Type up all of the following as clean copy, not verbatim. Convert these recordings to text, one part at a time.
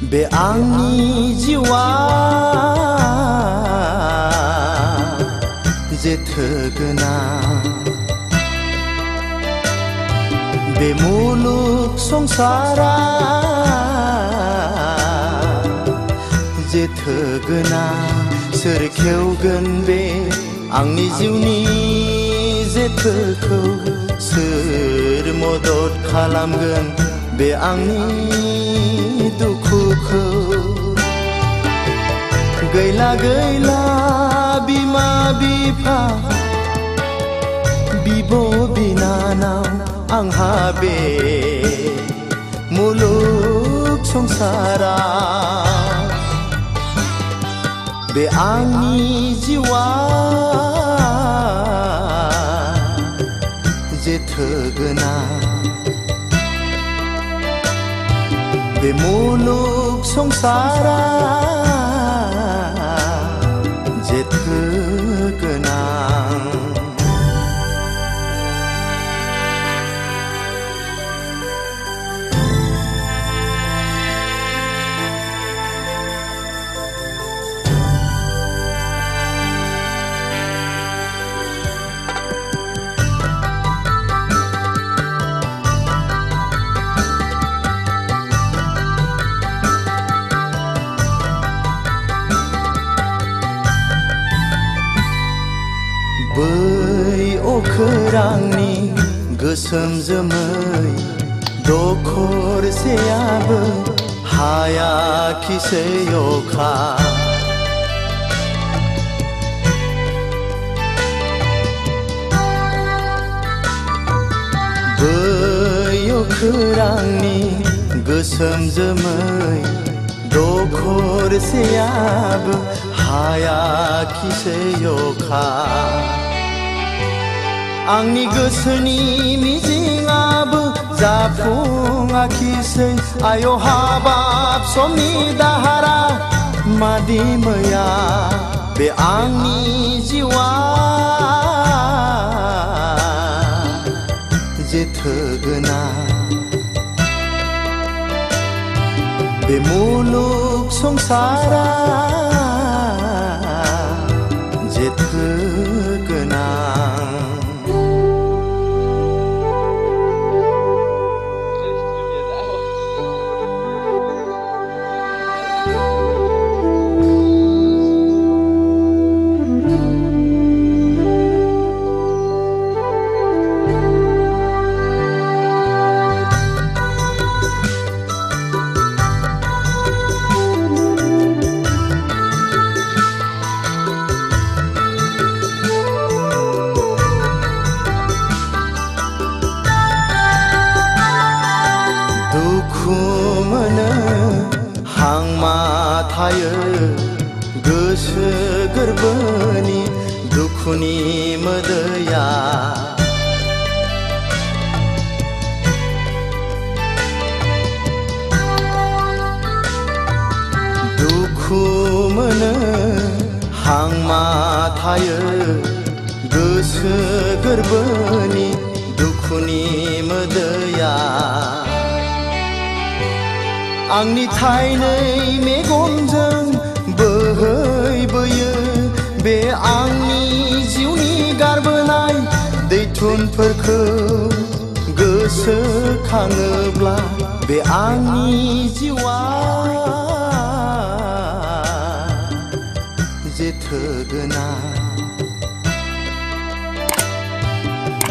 बे आंनि जिउआ जेथो गोनां बे मुलुग संसारा जेथो गोनां सोर खेवगोन बे आंनि जिउनि जेथोखौ सोर मदद खालामगोन बे आंनि दुखुखौ गैला गैला बिमा बिफा बिब' बिनानाव आंहा बे मुलुग संसारा बे आंनि जिउआ जेथो गोनां बे मुलुग संसारा जेथो गोनां बै अखोरांनि गोसोम जोमै दखरसेयाबो हायाखिसै अखा बै अखोरांनि गोसोम जोमै दखरसेयाबो हायाखिसै अखा आंनि गोसोनि मिजिंआबो जाफुङाखिसै आय' हाबाब समनि दाहारा मादि मैया बे आंनि जिउआ जेथो गोनां बे मुलुग संसारा जेथो गोनां दुखु मोनो हांमा थायो गोसो गोरबोनि दुखुनि मोदैया दुखु मोनो हांमा थायो गोसो गोरबोनि दुखुनि मोदैया आंनि थाइनै मेगनजों बोहैबोयो बे आंनि जिउनि गारबोनाय दैथुनफोरखौ गोसोखाङोब्ला बे आंनि जिउआ जेथो गोनां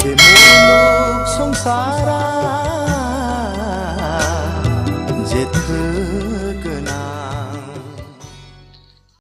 बे मुलुग संसारा